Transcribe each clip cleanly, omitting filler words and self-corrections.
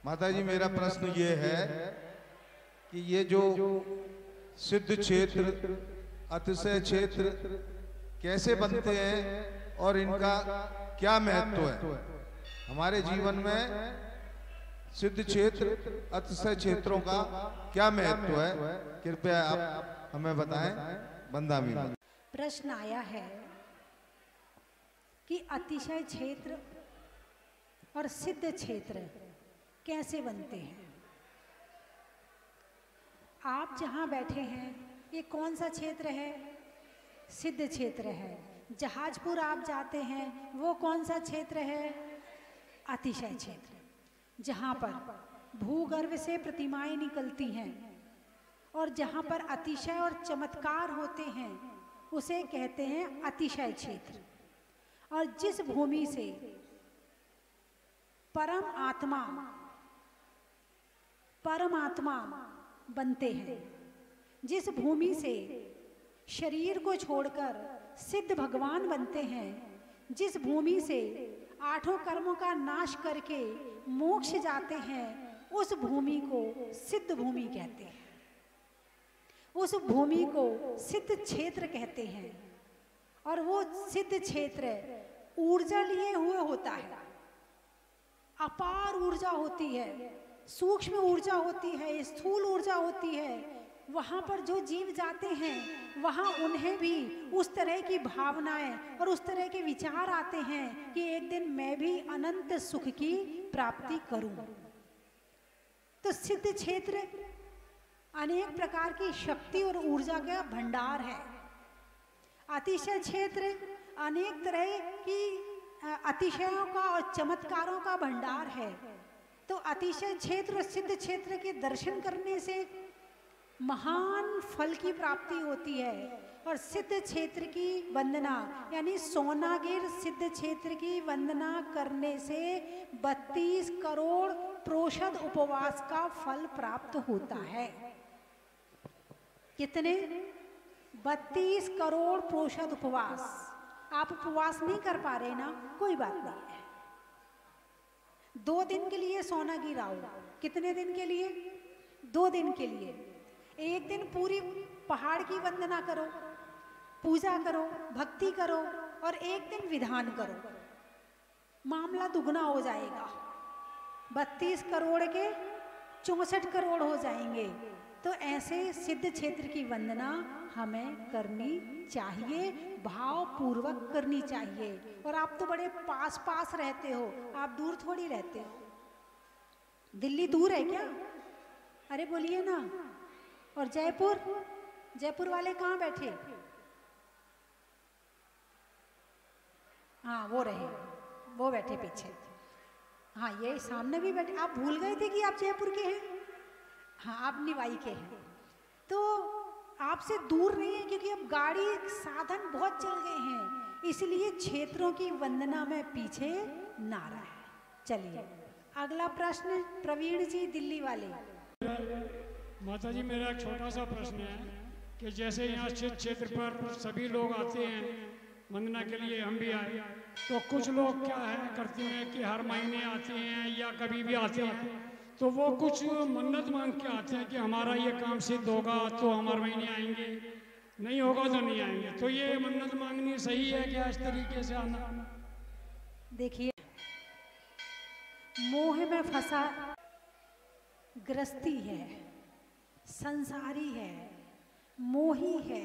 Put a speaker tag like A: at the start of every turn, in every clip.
A: माता जी, मेरा प्रश्न ये है कि ये जो सिद्ध क्षेत्र, अतिशय क्षेत्र कैसे बनते हैं और इनका क्या महत्व है हमारे जीवन में? सिद्ध क्षेत्र, अतिशय क्षेत्रों का क्या महत्व है, कृपया आप हमें बताएं। बंदामी
B: प्रश्न आया है कि अतिशय क्षेत्र और सिद्ध क्षेत्र कैसे बनते हैं। आप जहां बैठे हैं ये कौन सा क्षेत्र है? सिद्ध क्षेत्र है। जहाजपुर आप जाते हैं वो कौन सा क्षेत्र है? अतिशय क्षेत्र। जहां पर भूगर्भ से प्रतिमाएं निकलती हैं और जहां पर अतिशय और चमत्कार होते हैं उसे कहते हैं अतिशय क्षेत्र। और जिस भूमि से परमात्मा बनते हैं, जिस भूमि से शरीर को छोड़कर सिद्ध भगवान बनते हैं, जिस भूमि से आठों कर्मों का नाश करके मोक्ष जाते हैं, उस भूमि को सिद्ध भूमि कहते हैं, उस भूमि को सिद्ध क्षेत्र कहते हैं। और वो सिद्ध क्षेत्र ऊर्जा लिए हुए होता है, अपार ऊर्जा होती है, सूक्ष्म ऊर्जा होती है, स्थूल ऊर्जा होती है। वहाँ पर जो जीव जाते हैं वहाँ उन्हें भी उस तरह की भावनाएं और उस तरह के विचार आते हैं कि एक दिन मैं भी अनंत सुख की प्राप्ति करूं। तो सिद्ध क्षेत्र अनेक प्रकार की शक्ति और ऊर्जा का भंडार है। अतिशय क्षेत्र अनेक तरह की अतिशयों का और चमत्कारों का भंडार है। तो अतिशय क्षेत्र और सिद्ध क्षेत्र के दर्शन करने से महान फल की प्राप्ति होती है। और सिद्ध क्षेत्र की वंदना यानी सोनागिर सिद्ध क्षेत्र की वंदना करने से 32 करोड़ प्रोषद उपवास का फल प्राप्त होता है। कितने? 32 करोड़ प्रोषद उपवास। आप उपवास नहीं कर पा रहे ना, कोई बात नहीं है। 2 दिन के लिए सोनागिर आओ। कितने दिन के लिए? 2 दिन के लिए। एक दिन पूरी पहाड़ की वंदना करो, पूजा करो, भक्ति करो, और एक दिन विधान करो, मामला दुगना हो जाएगा। 32 करोड़ के 64 करोड़ हो जाएंगे। तो ऐसे सिद्ध क्षेत्र की वंदना हमें करनी चाहिए, भाव पूर्वक करनी चाहिए। और आप तो बड़े पास पास रहते हो, आप दूर थोड़ी रहते हो। दिल्ली दूर है क्या? अरे बोलिए ना। और जयपुर वाले कहाँ बैठे? हाँ वो रहे, वो बैठे पीछे। हाँ ये सामने भी बैठे। आप भूल गए थे कि आप जयपुर के हैं। हाँ आप निवाई के हैं। तो आपसे दूर नहीं है, क्योंकि अब गाड़ी साधन बहुत चल गए हैं, इसलिए क्षेत्रों की वंदना में पीछे ना रहे। चलिए अगला प्रश्न प्रवीण जी दिल्ली वाले।
C: माता जी मेरा एक छोटा सा प्रश्न है कि जैसे यहाँ क्षेत्र पर सभी लोग आते हैं वंदना के लिए, हम भी आए, तो कुछ लोग क्या है करते हैं कि हर महीने आते हैं या कभी भी आते हैं, तो वो कुछ मन्नत मांग के आते हैं कि हमारा ये काम सिद्ध होगा तो हम हर महीने आएंगे, नहीं होगा तो नहीं आएंगे। तो ये मन्नत मांगनी सही है क्या इस तरीके से आना?
B: देखिए, मोह में फंसा ग्रस्ती है, संसारी है, मोही है,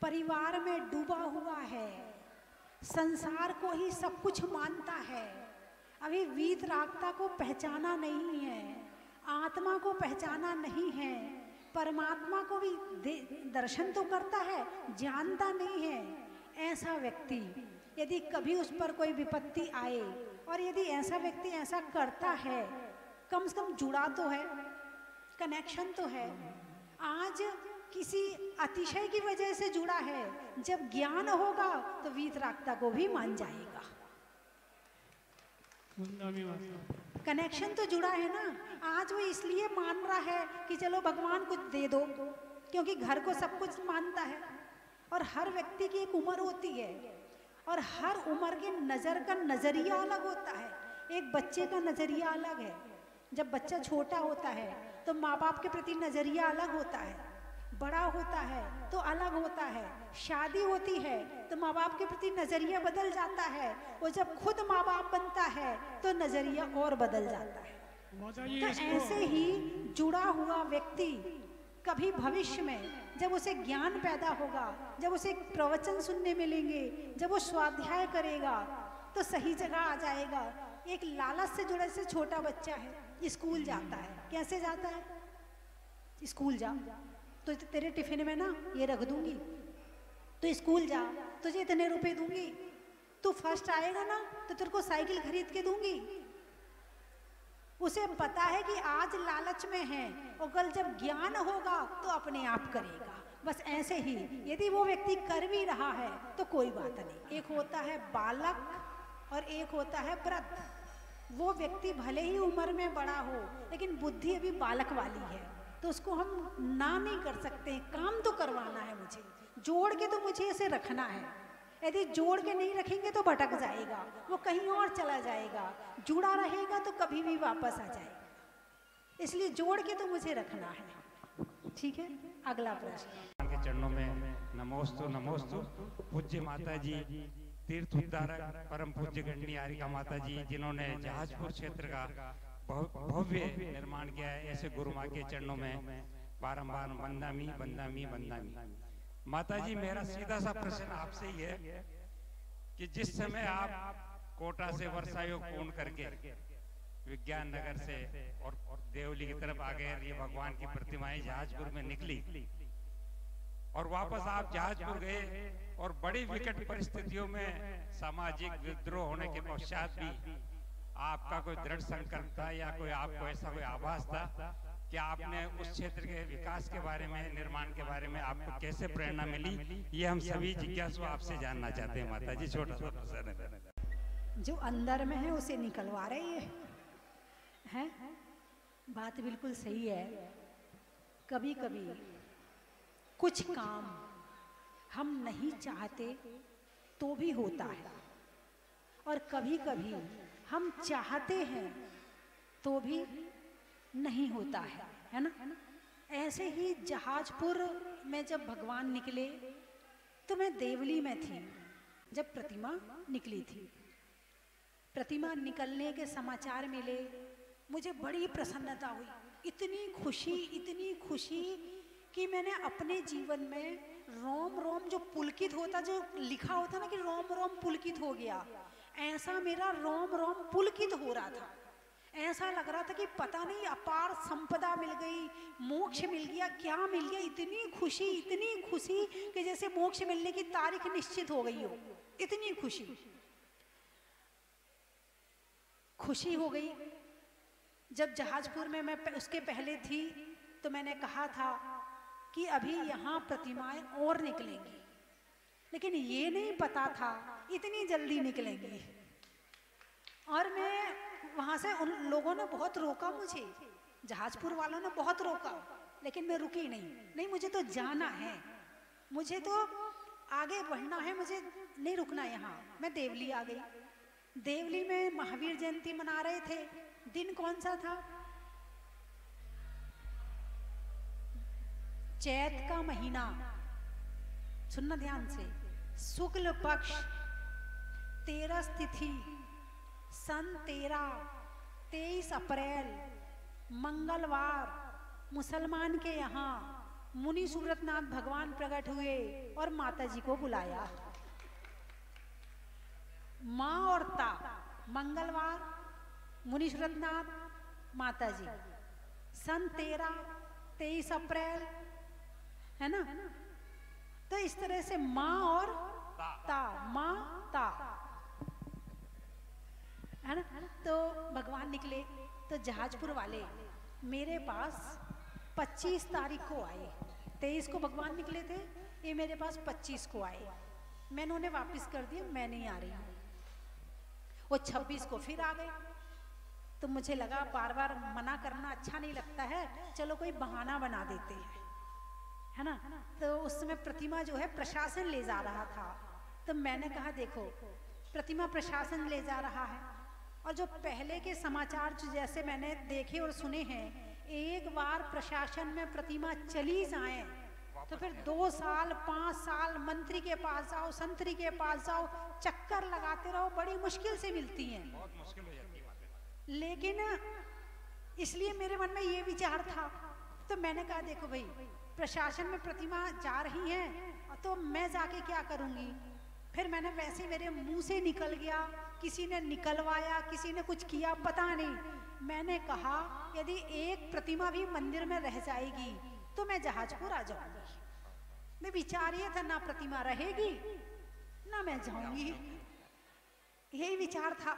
B: परिवार में डूबा हुआ है, संसार को ही सब कुछ मानता है, अभी वीतरागता को पहचाना नहीं है, आत्मा को पहचाना नहीं है, परमात्मा को भी दर्शन तो करता है, जानता नहीं है। ऐसा व्यक्ति यदि कभी उस पर कोई विपत्ति आए, और यदि ऐसा व्यक्ति ऐसा करता है, कम से कम जुड़ा तो है, कनेक्शन तो है। आज किसी अतिशय की वजह से जुड़ा है, जब ज्ञान होगा तो वीतरागता को भी मान जाएगा। कनेक्शन तो जुड़ा है ना। आज वो इसलिए मान रहा है कि चलो भगवान कुछ दे दो, क्योंकि घर को सब कुछ मानता है। और हर व्यक्ति की एक उम्र होती है, और हर उम्र के नज़र का नज़रिया अलग होता है। एक बच्चे का नज़रिया अलग है, जब बच्चा छोटा होता है तो माँ बाप के प्रति नजरिया अलग होता है, बड़ा होता है तो अलग होता है, शादी होती है तो माँ बाप के प्रति नजरिया बदल जाता है, और जब खुद माँ बाप बनता है तो नजरिया और बदल जाता है। तो ऐसे ही जुड़ा हुआ व्यक्ति कभी भविष्य में जब उसे ज्ञान पैदा होगा, जब उसे प्रवचन सुनने मिलेंगे, जब वो स्वाध्याय करेगा तो सही जगह आ जाएगा। एक लालच से जुड़ा से छोटा बच्चा है, स्कूल जाता है, कैसे जाता है? स्कूल जा तो तेरे टिफिन में ना ये रख दूंगी, तो स्कूल जा तुझे इतने रुपए दूंगी, तू फर्स्ट आएगा ना तो तेरे को साइकिल खरीद के दूंगी। उसे पता है कि आज लालच में है और कल जब ज्ञान होगा तो अपने आप करेगा। बस ऐसे ही यदि वो व्यक्ति कर भी रहा है तो कोई बात नहीं। एक होता है बालक और एक होता है वृद्ध। वो व्यक्ति भले ही उम्र में बड़ा हो लेकिन बुद्धि अभी बालक वाली है, तो उसको हम ना नहीं कर सकते। काम तो करवाना है मुझे, जोड़ के तो मुझे इसे रखना है। यदि जोड़ के नहीं रखेंगे तो भटक जाएगा, वो कहीं और चला जाएगा। जुड़ा रहेगा तो कभी भी वापस आ जाएगा, इसलिए जोड़ के तो मुझे रखना है। ठीक है, अगला प्रश्न।
D: के चरणों में नमोस्तु नमोस्तु। पूज्य माता जी तीर्थ उद्धारक परम पूज्य गणनी आरिका माता जी, जिन्होंने जहाजपुर क्षेत्र का भव्य निर्माण किया है, ऐसे गुरु माँ के चरणों में बारंबार वंदामी वंदामी वंदामी। माता जी, मेरा सीधा सा प्रश्न आपसे ही है कि जिस समय आप कोटा से वर्षा योग पूर्ण करके विज्ञान नगर से और देवली की तरफ आ गए, ये भगवान की प्रतिमाएं जहाजपुर में निकली और वापस आप जहाजपुर गए और बड़ी विकट परिस्थितियों में सामाजिक विद्रोह होने के पश्चात भी आपका कोई दृढ़ संकल्प था या कोई आपको ऐसा कोई आभास था कि आपने उस क्षेत्र के विकास के बारे में, निर्माण के बारे में आपको कैसे प्रेरणा मिली? ये हम सभी जिज्ञासु आपसे जानना चाहते हैं माता जी। छोटा सा प्रश्न है।
B: जो अंदर में है उसे निकलवा रही है? बात बिल्कुल सही है। कभी कभी कुछ काम हम नहीं चाहते तो भी होता है, और कभी कभी हम चाहते हैं तो भी नहीं होता है ना? ऐसे ही जहाजपुर में जब भगवान निकले तो मैं देवली में थी जब प्रतिमा निकली थी। प्रतिमा निकलने के समाचार मिले, मुझे बड़ी प्रसन्नता हुई, इतनी खुशी कि मैंने अपने जीवन में रोम रोम जो पुलकित होता, जो लिखा होता ना कि रोम रोम पुलकित हो गया, ऐसा मेरा रोम रोम पुलकित हो रहा था। ऐसा लग रहा था कि पता नहीं अपार संपदा मिल गई, मोक्ष मिल गया, क्या मिल गया। इतनी खुशी कि जैसे मोक्ष मिलने की तारीख निश्चित हो गई हो, इतनी खुशी हो गई। जब जहाजपुर में मैं उसके पहले थी तो मैंने कहा था कि अभी यहाँ प्रतिमाएं और निकलेंगी, लेकिन ये नहीं पता था इतनी जल्दी निकलेंगी। और मैं वहाँ से, उन लोगों ने बहुत रोका मुझे, जहाजपुर वालों ने बहुत रोका, लेकिन मैं रुकी नहीं, मुझे तो जाना है, मुझे तो आगे बढ़ना है, मुझे नहीं रुकना यहाँ। मैं देवली आ गई। देवली में महावीर जयंती मना रहे थे। दिन कौन सा था? चैत का महीना, सुनना ध्यान से, शुक्ल पक्ष 13 तिथि, सन 23 अप्रैल, मंगलवार, मुसलमान के यहाँ मुनि सूरतनाथ भगवान प्रकट हुए और माता जी को बुलाया। माँ और ता, मंगलवार, मुनि सूरतनाथ, माता जी, सन 23 अप्रैल, है ना? तो इस तरह से माँ और ता, माँ ता, है ना? तो भगवान निकले तो जहाजपुर वाले मेरे पास 25 तारीख को आए। 23 को भगवान निकले थे, ये मेरे पास 25 को आए। मैंने उन्हें वापस कर दिया, मैं नहीं आ रही हूँ। वो 26 को फिर आ गए। तो मुझे लगा बार बार मना करना अच्छा नहीं लगता है, चलो कोई बहाना बना देते हैं, है ना? तो उस समय प्रतिमा जो है प्रशासन ले जा रहा था। तो मैंने कहा देखो प्रतिमा प्रशासन ले जा रहा है और जो पहले के समाचार जो जैसे मैंने देखे और सुने हैं, एक बार प्रशासन में प्रतिमा चली जाए तो फिर 2 साल 5 साल मंत्री के पास जाओ, संतरी के पास जाओ, चक्कर लगाते रहो, बड़ी मुश्किल से मिलती हैं।
D: बहुत मुश्किल हो जाती है।
B: लेकिन इसलिए मेरे मन में ये विचार था, तो मैंने कहा देखो भाई, प्रशासन में प्रतिमा जा रही है तो मैं जाके क्या करूंगी। फिर मैंने वैसे मेरे मुंह से निकल गया, किसी ने निकलवाया, किसी ने कुछ किया, पता नहीं। मैंने कहा यदि एक प्रतिमा भी मंदिर में रह जाएगी तो मैं जहाजपुर आ जाऊंगी। मैं विचार ये था, ना प्रतिमा रहेगी ना मैं जाऊंगी, यही विचार था।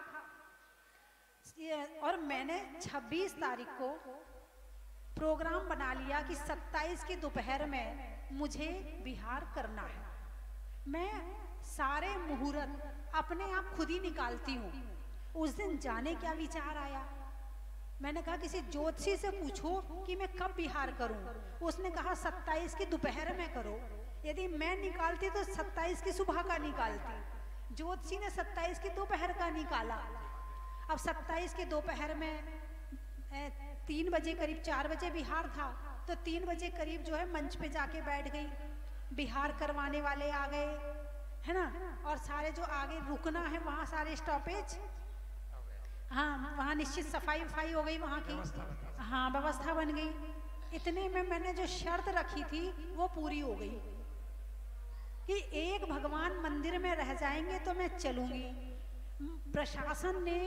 B: और मैंने 26 तारीख को प्रोग्राम बना लिया कि 27 की दोपहर में मुझे बिहार करना है। मैं सारे मुहूर्त अपने आप खुद ही निकालती हूँ। उस दिन जाने क्या विचार आया, मैंने कहा किसी ज्योतिषी से पूछो कि मैं कब बिहार करूं। उसने कहा 27 की दोपहर में करो। यदि मैं निकालती तो 27 की सुबह का निकालती। ज्योतिषी ने 27 की दोपहर का निकाला। अब 27 की दोपहर में 3 बजे करीब, 4 बजे बिहार था, तो 3 बजे करीब जो है मंच पे जाके बैठ गई। बिहार करवाने वाले आ गए, है ना, और सारे जो आगे रुकना है वहाँ सारे स्टॉपेज, हाँ वहाँ निश्चित सफाई वफाई हो गई वहाँ की, हाँ व्यवस्था बन गई। इतने में मैंने जो शर्त रखी थी वो पूरी हो गई कि एक भगवान मंदिर में रह जाएंगे तो मैं चलूंगी। प्रशासन ने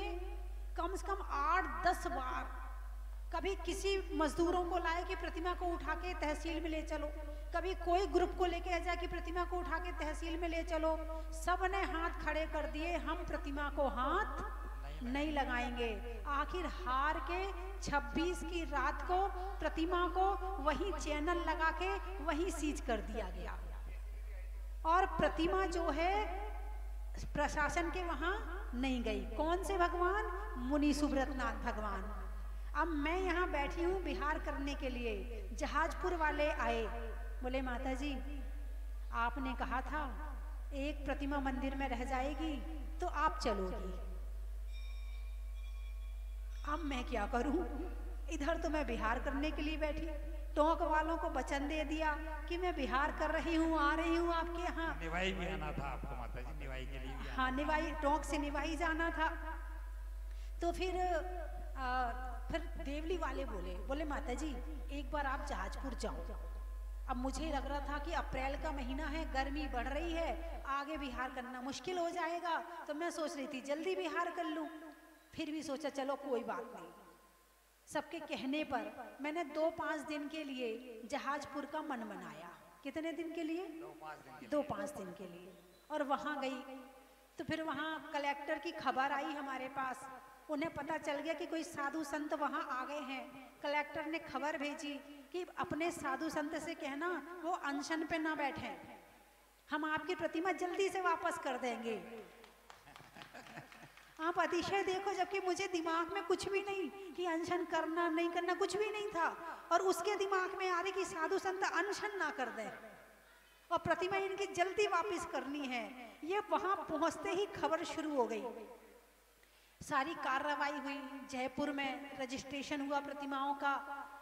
B: कम से कम 8-10 बार कभी किसी मजदूरों को लाए कि प्रतिमा को उठा के तहसील में ले चलो, कभी कोई ग्रुप को लेके आ जाए कि प्रतिमा को उठा के तहसील में ले चलो। सबने हाथ खड़े कर दिए, हम प्रतिमा को हाथ नहीं लगाएंगे। आखिर हार के 26 की रात को प्रतिमा को वही चैनल लगा के वही सीज कर दिया गया, और प्रतिमा जो है प्रशासन के वहां नहीं गई। कौन से भगवान? मुनि सुब्रतनाथ भगवान। अब मैं यहाँ बैठी हूँ बिहार करने के लिए, जहाजपुर वाले आए, बोले माता जी आपने कहा था एक प्रतिमा मंदिर में रह जाएगी तो आप चलोगी। अब मैं क्या करूं, इधर तो मैं बिहार करने के लिए बैठी, टोंक वालों को वचन दे दिया कि मैं बिहार कर रही हूँ, आ रही हूँ आपके यहाँ।
D: निवाई भी आना था आपको माता जी, निवाई के लिए भी
B: हाँ निवाई, टोंक से निवाई जाना था। तो फिर देवली वाले बोले माता जी एक बार आप जहाजपुर जाओ। अब मुझे लग रहा था कि अप्रैल का महीना है, गर्मी बढ़ रही है, आगे बिहार करना मुश्किल हो जाएगा, तो मैं सोच रही थी जल्दी बिहार कर लूं। फिर भी सोचा चलो कोई बात नहीं। सबके कहने पर मैंने 2-5 दिन के लिए जहाजपुर का मन बनाया। कितने दिन के लिए? 2-5 दिन के लिए। और वहाँ गई तो फिर वहाँ कलेक्टर की खबर आई हमारे पास, उन्हें पता चल गया कि कोई साधु संत वहाँ आ गए हैं। कलेक्टर ने खबर भेजी कि अपने साधु संत से कहना वो अनशन पे ना बैठे, हम आपकी प्रतिमा जल्दी से वापस कर देंगे। आप अतिशय देखो, जबकि मुझे दिमाग में कुछ भी नहीं कि अनशन करना नहीं करना, कुछ भी नहीं था, और उसके दिमाग में आ रही कि साधु संत अनशन ना कर दें और प्रतिमा इनकी जल्दी वापस करनी है। ये वहां पहुंचते ही खबर शुरू हो गई, सारी कार्रवाई हुई। जयपुर में रजिस्ट्रेशन हुआ प्रतिमाओं का,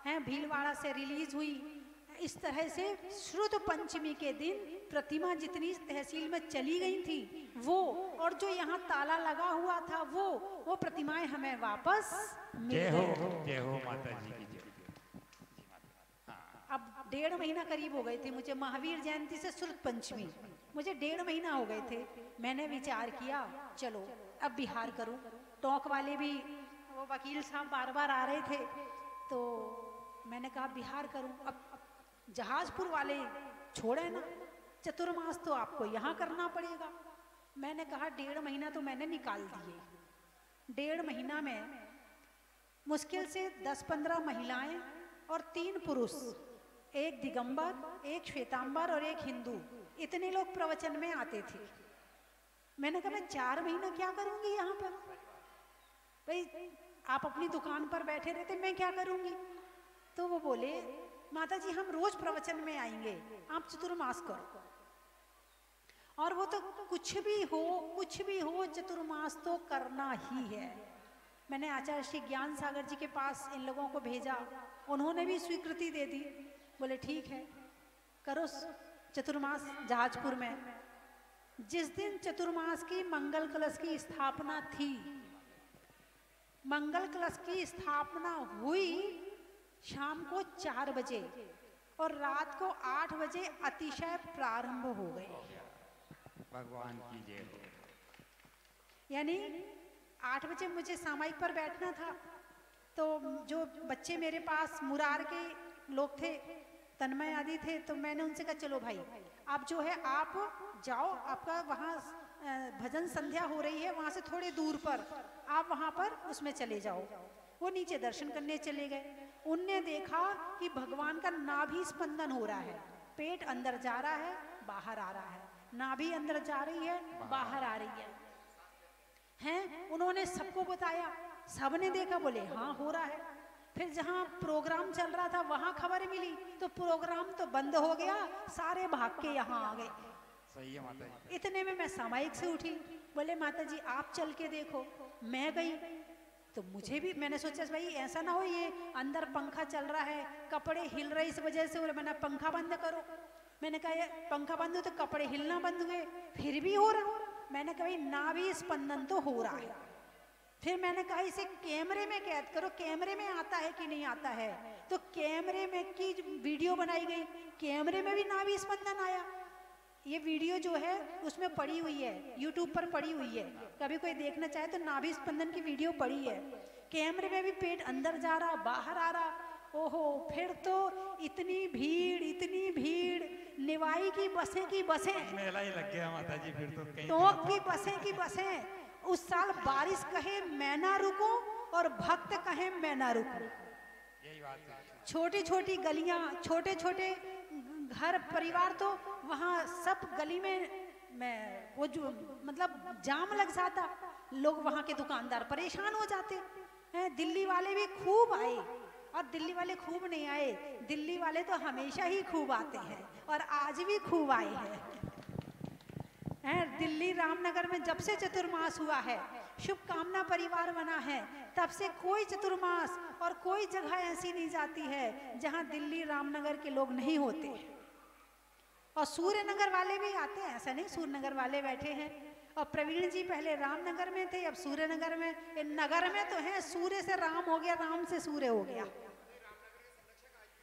B: है भीलवाड़ा से रिलीज हुई। इस तरह से श्रुत पंचमी के दिन प्रतिमा जितनी तहसील में चली गई थी वो, और जो यहाँ ताला लगा हुआ था वो प्रतिमाएं हमें वापस मिल गई।
D: जय हो माता जी की जय।
B: अब 1.5 महीना करीब हो गए थे मुझे, महावीर जयंती से श्रुत पंचमी मुझे 1.5 महीना हो गए थे। मैंने विचार किया चलो अब बिहार करूं। टोंक वाले भी, वो वकील साहब बार बार आ रहे थे, तो मैंने कहा बिहार करूं। अब जहाजपुर वाले छोड़े ना, चतुर्मास तो आपको यहाँ करना पड़ेगा। मैंने कहा 1.5 महीना तो मैंने निकाल दिए। 1.5 महीना में मुश्किल से 10-15 महिलाएं और 3 पुरुष, एक दिगंबर, एक श्वेतांबर और एक हिंदू, इतने लोग प्रवचन में आते थे। मैंने कहा मैं 4 महीना क्या करूंगी यहाँ पर, भाई आप अपनी दुकान पर बैठे रहते, मैं क्या करूंगी। तो वो बोले माता जी हम रोज प्रवचन में आएंगे, आप चतुर्मास करो। और वो तो कुछ भी हो चतुर्मास तो करना ही है। मैंने आचार्य श्री ज्ञान सागर जी के पास इन लोगों को भेजा, उन्होंने भी स्वीकृति दे दी, बोले ठीक है करो चतुर्मास जहाजपुर में। जिस दिन चतुर्मास की मंगल कलश की स्थापना थी, मंगल कलश की स्थापना हुई शाम को 4 बजे और रात को 8 बजे अतिशय प्रारंभ हो गए।
D: भगवान की जय।
B: यानी 8 बजे मुझे सामायिक पर बैठना था, तो जो बच्चे मेरे पास मुरार के लोग थे, तन्मय आदि थे, तो मैंने उनसे कहा चलो भाई आप जो है आप जाओ, आपका वहाँ भजन संध्या हो रही है, वहाँ से थोड़े दूर पर आप वहाँ पर उसमें चले जाओ। वो नीचे दर्शन करने चले गए। उनने देखा कि भगवान का नाभि स्पंदन हो रहा है, पेट अंदर जा रहा है बाहर आ रहा है, नाभि अंदर जा रही है बाहर आ रही है। उन्होंने सबको बताया, सबने देखा, बोले हाँ हो रहा है। फिर जहाँ प्रोग्राम चल रहा था वहाँ खबर मिली तो प्रोग्राम तो बंद हो गया, सारे भाग के यहाँ आ गए।
D: सही है माता जी।
B: इतने में मैं सामायिक से उठी, बोले माता जी आप चल के देखो। मैं गई तो मुझे भी, मैंने सोचा भाई ऐसा ना हो ये अंदर पंखा चल रहा है, कपड़े हिल रहे इस वजह से, और मैंने पंखा बंद करो। मैंने कहा ये पंखा बंद हो तो कपड़े हिलना बंद हुए, फिर भी हो रहा। मैंने कहा भाई नाभि स्पंदन तो हो रहा है। फिर मैंने कहा इसे कैमरे में कैद करो, कैमरे में आता है कि नहीं आता है। तो कैमरे में की वीडियो बनाई गई, कैमरे में भी नाभि स्पंदन आया। ये वीडियो जो है उसमें पड़ी हुई है, यूट्यूब पर पड़ी हुई है, कभी कोई देखना चाहे तो नाभि स्पंदन की वीडियो पड़ी है। कैमरे में भी पेट अंदर जा रहा बाहर आ रहा। ओहो, फिर तो इतनी भीड़, निवाई की बसें
D: मेला ही लग गया माता जी। फिर तो कहीं
B: टोंक की बसें। उस साल बारिश कहे मैं ना रुकूं और भक्त कहे मैं ना रुकूं।
D: यही बात है।
B: छोटी छोटी गलियां, छोटे छोटे घर परिवार, तो वहाँ सब गली में वो जो मतलब जाम लग जाता, लोग वहाँ के दुकानदार परेशान हो जाते हैं। दिल्ली वाले भी खूब आए, और दिल्ली वाले खूब नहीं आए, दिल्ली वाले तो हमेशा ही खूब आते हैं और आज भी खूब आए हैं। दिल्ली रामनगर में जब से चतुर्मास हुआ है, शुभकामना परिवार बना है, तब से कोई चतुर्मास और कोई जगह ऐसी नहीं जाती है जहां दिल्ली रामनगर के लोग नहीं होते। और सूर्यनगर वाले भी आते हैं, ऐसा नहीं, सूर्यनगर वाले बैठे हैं। और प्रवीण जी पहले रामनगर में थे, अब सूर्यनगर में। नगर में तो है, सूर्य से राम हो गया, राम से सूर्य हो गया।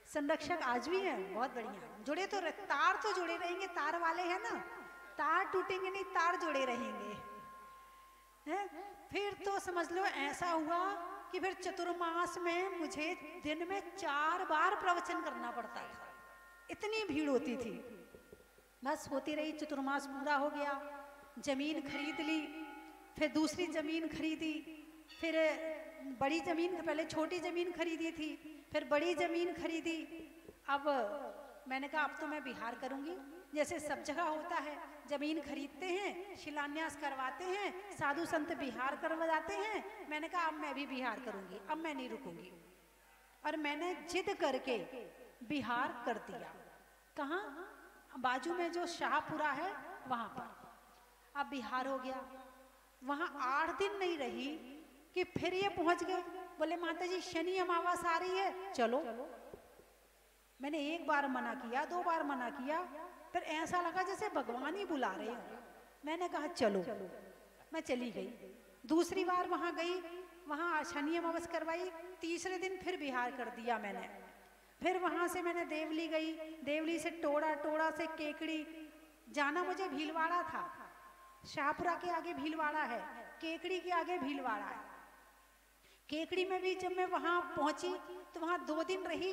B: संरक्षक आज भी है, बहुत बढ़िया जुड़े। तो तार तो जुड़े रहेंगे, तार वाले हैं ना, तार टूटेंगे नहीं, तार जुड़े रहेंगे। फिर तो समझ लो ऐसा हुआ कि फिर चतुर्मास में मुझे दिन में 4 बार प्रवचन करना पड़ता था, इतनी भीड़ होती थी। बस होती रही, चतुर्मास पूरा हो गया, जमीन खरीद ली, फिर दूसरी जमीन खरीदी, फिर बड़ी जमीन, पहले छोटी जमीन खरीदी थी, फिर बड़ी जमीन खरीदी। अब मैंने कहा अब तो मैं बिहार करूंगी, जैसे सब जगह होता है, जमीन खरीदते हैं, शिलान्यास करवाते हैं, साधु संत बिहार करवा जाते हैं। मैंने कहा अब मैं भी बिहार करूंगी, अब मैं नहीं रुकूंगी। और मैंने जिद करके बिहार कर दिया। कहाँ? बाजू में जो शाहपुरा है वहां पर। अब बिहार हो गया। वहां 8 दिन नहीं रही कि फिर ये पहुंच गए, बोले माता जी शनि अमावस आ रही है, चलो। मैंने 1 बार मना किया, 2 बार मना किया, फिर ऐसा लगा जैसे भगवान ही बुला रहे हैं। मैंने कहा चलो, मैं चली गई। दूसरी बार वहां गई, वहां शनि अमावस करवाई, तीसरे दिन फिर बिहार कर दिया मैंने। फिर वहां से मैंने देवली गई, देवली से टोड़ा, टोड़ा से केकड़ी। जाना मुझे भीलवाड़ा था, शाहपुरा के आगे भीलवाड़ा है, केकड़ी के आगे भीलवाड़ा है। केकड़ी में भी जब मैं वहां पहुंची तो वहां 2 दिन रही,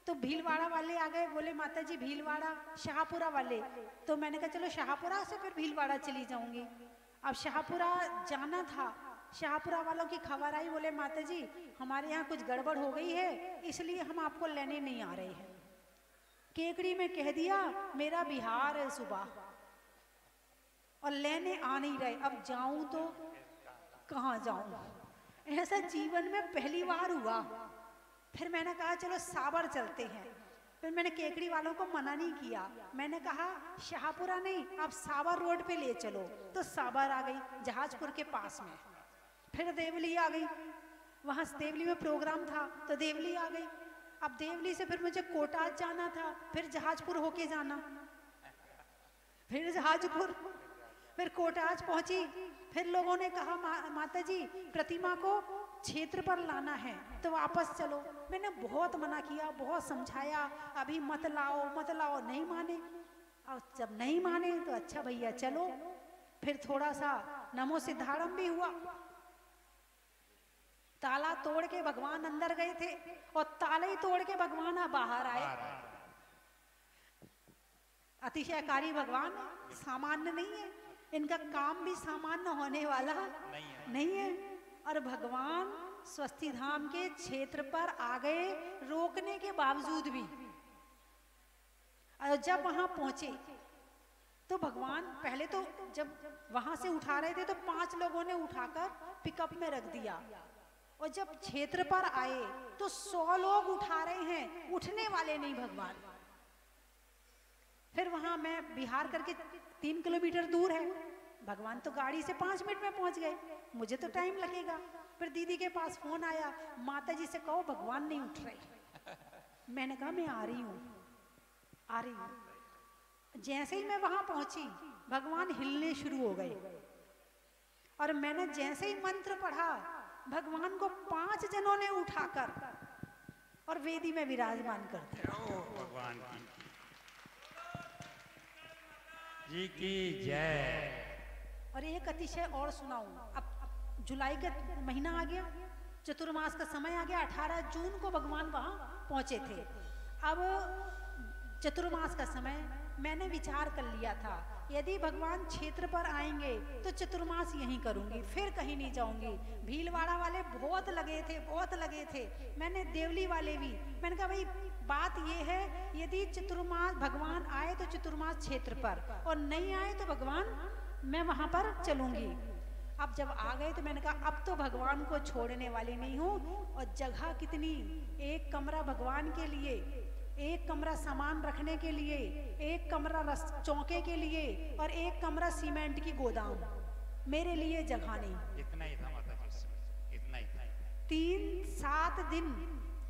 B: तो भीलवाड़ा वाले आ गए, बोले माता जी भीलवाड़ा, शाहपुरा वाले। तो मैंने कहा चलो शाहपुरा से फिर भीलवाड़ा चली जाऊंगी। अब शाहपुरा जाना था, शाहपुरा वालों की खबर आई, बोले माता जी हमारे यहाँ कुछ गड़बड़ हो गई है, इसलिए हम आपको लेने नहीं आ रहे हैं। केकड़ी में कह दिया मेरा बिहार है सुबह, और लेने आ नहीं रहे। अब जाऊं तो कहाँ जाऊं? ऐसा जीवन में पहली बार हुआ। फिर मैंने कहा चलो साबर चलते हैं। फिर मैंने केकड़ी वालों को मना नहीं किया, मैंने कहा शाहपुरा नहीं, आप साबर रोड पे ले चलो। तो साबर आ गई, जहाजपुर के पास में। फिर देवली आ गई, वहाँ देवली में प्रोग्राम था तो देवली आ गई। अब देवली से फिर मुझे कोटाज जाना था, फिर जहाजपुर होके जाना, फिर जहाजपुर, फिर कोटाज पहुंची। फिर लोगों ने कहा माता जी प्रतिमा को क्षेत्र पर लाना है तो वापस चलो। मैंने बहुत मना किया, बहुत समझाया, अभी मत लाओ मत लाओ, नहीं माने। और जब नहीं माने तो अच्छा भैया चलो। फिर थोड़ा सा नमो सिद्धारम भी हुआ, ताला तोड़ के भगवान अंदर गए थे और ताले ही तोड़ के भगवान बाहर आए। अतिशयकारी भगवान सामान्य नहीं है, इनका काम भी सामान्य होने वाला नहीं है। और भगवान स्वस्थी धाम के क्षेत्र पर आ गए रोकने के बावजूद भी। और जब वहां पहुंचे तो भगवान पहले तो जब वहां से उठा रहे थे तो 5 लोगों ने उठाकर पिकअप में रख दिया, और जब क्षेत्र पर आए तो 100 लोग उठा रहे हैं, उठने वाले नहीं भगवान। फिर वहां मैं बिहार करके 3 किलोमीटर दूर है, भगवान तो गाड़ी से 5 मिनट में पहुंच गए, मुझे तो टाइम लगेगा। फिर दीदी के पास फोन आया, माता जी से कहो भगवान नहीं उठ रहे। मैंने कहा मैं आ रही हूँ आ रही हूँ। जैसे ही मैं वहां पहुंची भगवान हिलने शुरू हो गए, और मैंने जैसे ही मंत्र पढ़ा भगवान को 5 जनों ने उठाकर और वेदी में विराजमान कर दिया।
D: भगवान जी की जय।
B: और एक अतिशय और सुनाऊं। अब जुलाई का महीना आ गया, चतुर्मास का समय आ गया, 18 जून को भगवान वहां पहुंचे थे। अब चतुर्मास का समय मैंने विचार कर लिया था, यदि भगवान क्षेत्र पर आएंगे तो चतुर्मास यहीं करूंगी, फिर कहीं नहीं जाऊंगी। भीलवाड़ा वाले बहुत लगे थे, मैंने देवली वाले भी। मैंने कहा भाई बात ये है, यदि चतुर्मास भगवान आए तो चतुर्मास क्षेत्र पर, और नहीं आए तो भगवान मैं वहां पर चलूंगी। अब जब आ गए तो मैंने कहा अब तो भगवान को छोड़ने वाली नहीं हूँ। और जगह कितनी, एक कमरा भगवान के लिए, एक कमरा सामान रखने के लिए, एक कमरा चौके के लिए, और एक कमरा सीमेंट की गोदाम। मेरे लिए जगह नहीं।
D: इतना ही था माता जी, इतना ही था।
B: 3-7 दिन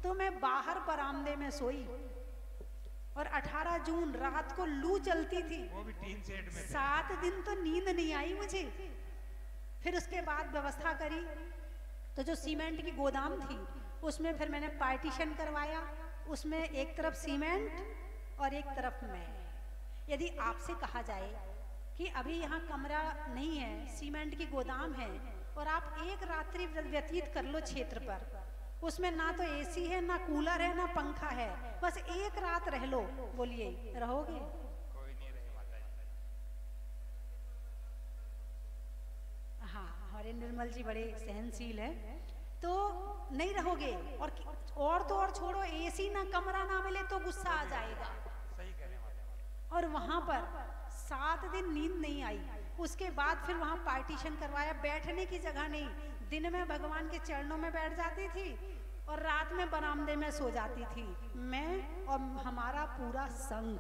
B: तो मैं बाहर बरामदे में सोई, और 18 जून रात को लू चलती थी,
D: वो भी टीन सेट में
B: 7 दिन तो नींद नहीं आई मुझे। फिर उसके बाद व्यवस्था करी तो जो सीमेंट की गोदाम थी उसमें फिर मैंने पार्टीशन करवाया, उसमें एक तरफ सीमेंट और एक तरफ मैं। यदि आपसे कहा जाए कि अभी यहाँ कमरा नहीं है, सीमेंट की गोदाम है, और आप एक रात्रि व्यतीत कर लो क्षेत्र पर, उसमें ना तो एसी है, ना कूलर है, ना पंखा है, बस एक रात रह लो, बोलिए रहोगे?
D: कोई नहीं रहे माता जी।
B: हाँ, हमारे निर्मल जी बड़े सहनशील है, तो नहीं रहोगे। और तो और छोड़ो, एसी ना कमरा ना मिले तो गुस्सा आ जाएगा।
D: सही कह रहे हैं माता।
B: और वहां पर 7 दिन नींद नहीं आई। उसके बाद फिर वहां पार्टीशन करवाया, बैठने की जगह नहीं, दिन में भगवान के चरणों में बैठ जाती थी और रात में बरामदे में सो जाती थी, मैं और हमारा पूरा संघ।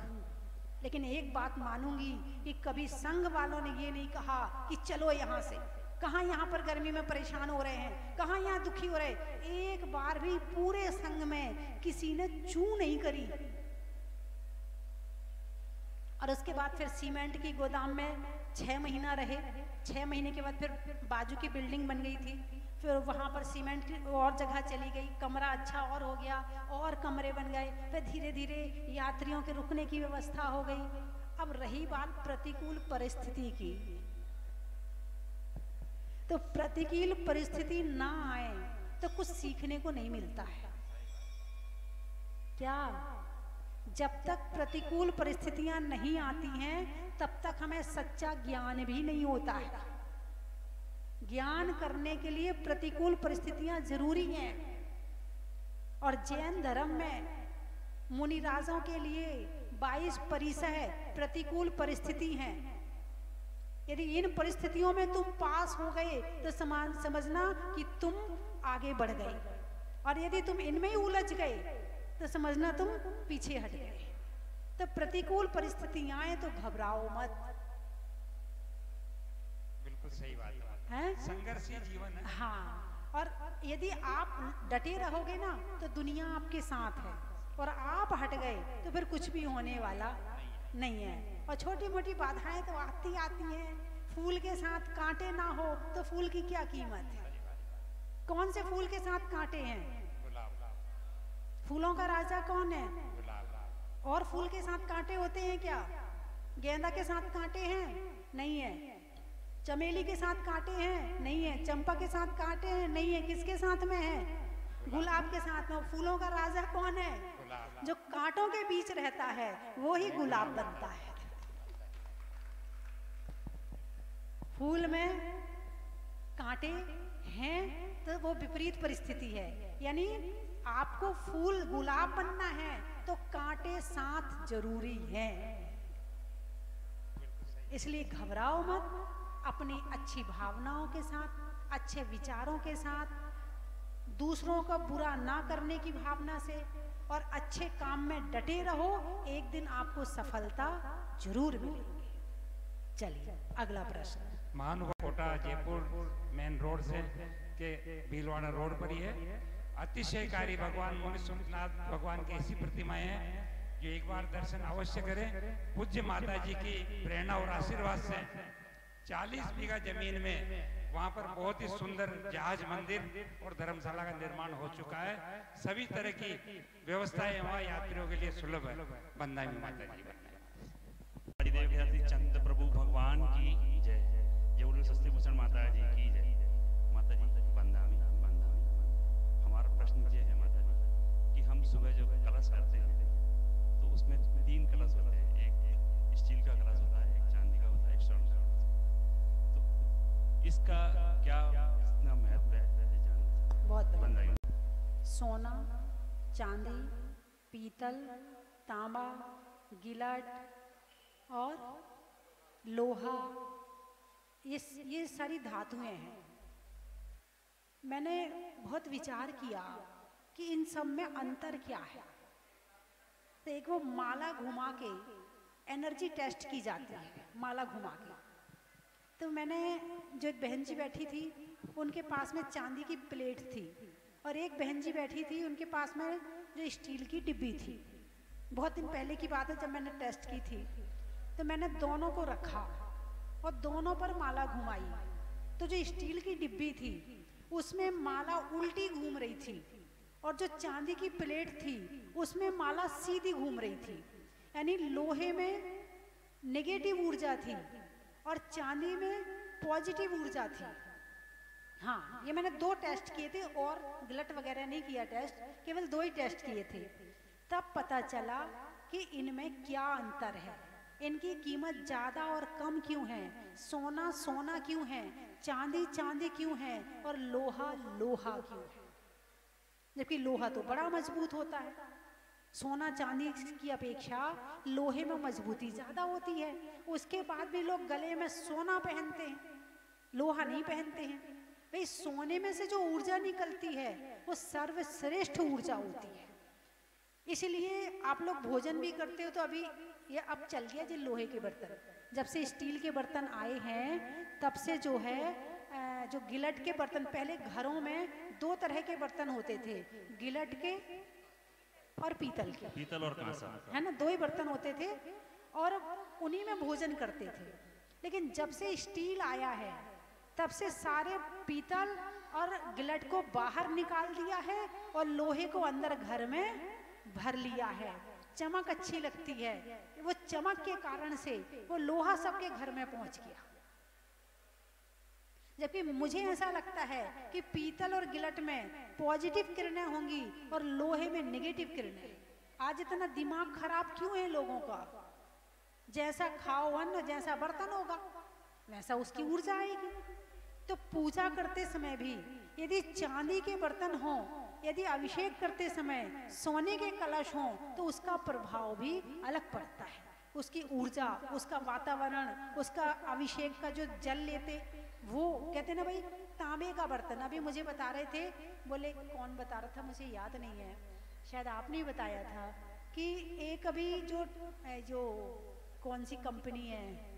B: लेकिन एक बात मानूंगी कि कभी संघ वालों ने ये नहीं कहा कि चलो यहाँ से, कहाँ यहाँ पर गर्मी में परेशान हो रहे हैं, कहाँ यहाँ दुखी हो रहे। एक बार भी पूरे संघ में किसी ने चू नहीं करी। और उसके बाद फिर सीमेंट की गोदाम में 6 महीना रहे। 6 महीने के बाद फिर बाजू की बिल्डिंग बन गई थी, फिर वहाँ पर सीमेंट की और जगह चली गई, कमरा अच्छा और हो गया, और कमरे बन गए। फिर धीरे धीरे यात्रियों के रुकने की व्यवस्था हो गई। अब रही बात प्रतिकूल परिस्थिति की, तो प्रतिकूल परिस्थिति ना आए तो कुछ सीखने को नहीं मिलता है। क्या जब तक प्रतिकूल परिस्थितियां नहीं आती हैं तब तक हमें सच्चा ज्ञान भी नहीं होता है। ज्ञान करने के लिए प्रतिकूल परिस्थितियां जरूरी हैं। और जैन धर्म में मुनिराजों के लिए 22 परिसह प्रतिकूल परिस्थिति हैं। यदि इन परिस्थितियों में तुम पास हो गए तो समझना कि तुम आगे बढ़ गए, और यदि तुम इनमें ही उलझ गए तो समझना तुम पीछे हट गए। तो प्रतिकूल परिस्थितियां आए तो घबराओ मत।
D: बिल्कुल सही बात
B: है,
D: संघर्षी जीवन है।
B: हाँ, और यदि आप डटे रहोगे ना तो दुनिया आपके साथ है, और आप हट गए तो फिर कुछ भी होने वाला नहीं है। और छोटी मोटी बाधाएं तो आती आती हैं। फूल के साथ कांटे ना हो तो फूल की क्या कीमत है? कौन से फूल के साथ कांटे हैं? फूलों का राजा कौन है? और फूल के साथ कांटे होते हैं क्या? गेंदा के साथ कांटे हैं? नहीं है। चमेली के साथ कांटे हैं? नहीं है। चंपा के साथ कांटे हैं? नहीं है। किसके साथ में है? गुलाब के साथ में। फूलों का राजा कौन है? जो कांटों के बीच रहता है वो ही गुलाब बनता है। फूल में कांटे हैं तो वो विपरीत परिस्थिति है, यानी आपको फूल गुलाब बनना है तो कांटे साथ जरूरी हैं। इसलिए घबराओ मत, अपनी अच्छी भावनाओं के साथ, अच्छे विचारों के साथ, दूसरों का बुरा ना करने की भावना से और अच्छे काम में डटे रहो, एक दिन आपको सफलता जरूर मिलेगी। चलिए अगला प्रश्न।
D: महानुभाव कोटा जयपुर मेन रोड से के भीलवाड़ा रोड पर ही है। अतिशयकारी भगवान मुनिसुखनाथ भगवान की ऐसी प्रतिमाएं हैं जो एक बार दर्शन अवश्य करें। पूज्य माता जी की प्रेरणा और आशीर्वाद से 40 बीघा जमीन में वहाँ पर बहुत ही सुंदर जहाज मंदिर और धर्मशाला का निर्माण हो चुका है। सभी तरह की व्यवस्थाएं वहाँ यात्रियों के लिए सुलभ है। बंदा में माता जी
E: हरिदेव चंद्र प्रभु भगवान की जय। जय सस्ती भूषण माता जी की जय। माता जी बंदामी बंदामी। हमारा प्रश्न ये है माता जी कि हम सुबह जो कलश करते हैं तो उसमें 3 कलश होते हैं, एक स्टील का कलश होता है, एक चांदी का होता है, एक स्वर्ण का होता है। तो इसका क्या इतना महत्व है?
B: बहुत बढ़िया। सोना, चांदी, पीतल, तांबा, गिलट और लोहा, ये सारी धातुएं हैं। मैंने बहुत विचार किया कि इन सब में अंतर क्या है। तो एक वो माला घुमा के एनर्जी टेस्ट की जाती है, माला घुमा के। तो मैंने, जो एक बहन जी बैठी थी उनके पास में चांदी की प्लेट थी, और एक बहन जी बैठी थी उनके पास में जो स्टील की डिब्बी थी। बहुत दिन पहले की बात है जब मैंने टेस्ट की थी। तो मैंने दोनों को रखा और दोनों पर माला घुमाई। तो जो स्टील की डिब्बी थी उसमें माला उल्टी घूम रही थी, और जो चांदी की प्लेट थी उसमें माला सीधी घूम रही थी। यानी लोहे में नेगेटिव ऊर्जा थी और चांदी में पॉजिटिव ऊर्जा थी। हाँ, ये मैंने 2 टेस्ट किए थे और गिलट वगैरह नहीं किया टेस्ट, केवल 2 ही टेस्ट किए थे। तब पता चला कि इनमें क्या अंतर है, इनकी कीमत ज़्यादा और कम क्यों है, सोना सोना क्यों है, चांदी चांदी क्यों है, और लोहा लोहा क्यों है। जबकि लोहा तो बड़ा मजबूत होता है, सोना चांदी की अपेक्षा लोहे में मजबूती ज़्यादा होती है। उसके बाद भी लोग गले में सोना पहनते हैं, लोहा नहीं पहनते हैं। भाई सोने में से जो ऊर्जा निकलती है वो सर्वश्रेष्ठ ऊर्जा होती है। इसलिए आप लोग भोजन भी करते हो तो अभी ये अब चल गया जी लोहे के बर्तन। जब से स्टील के बर्तन आए हैं तब से जो है जो गिलट के बर्तन, पहले घरों में 2 तरह के बर्तन होते थे, गिलट के और पीतल के।
E: पीतल और कांसा,
B: है ना, 2 ही बर्तन होते थे और उन्हीं में भोजन करते थे। लेकिन जब से स्टील आया है तब से सारे पीतल और गिलट को बाहर निकाल दिया है और लोहे को अंदर घर में भर लिया है। चमक अच्छी लगती है, वो चमक के कारण से वो लोहा सबके घर में पहुंच गया। जबकि मुझे ऐसा लगता है कि पीतल और गिलट में पॉजिटिव किरणें होंगी और लोहे में नेगेटिव किरणें। आज इतना दिमाग खराब क्यों है लोगों का? जैसा खाओ अन्न, जैसा बर्तन होगा वैसा उसकी ऊर्जा आएगी। तो पूजा करते समय भी यदि चांदी के बर्तन हों, यदि अभिषेक करते समय सोने के कलश हों, तो उसका प्रभाव भी अलग पड़ता है। उसकी ऊर्जा, उसका वातावरण, उसका अभिषेक का जो जल लेते, वो कहते ना भाई तांबे का बर्तन। अभी मुझे बता रहे थे, बोले कौन बता रहा था मुझे याद नहीं है, शायद आपने ही बताया था कि एक अभी जो कौन सी कंपनी है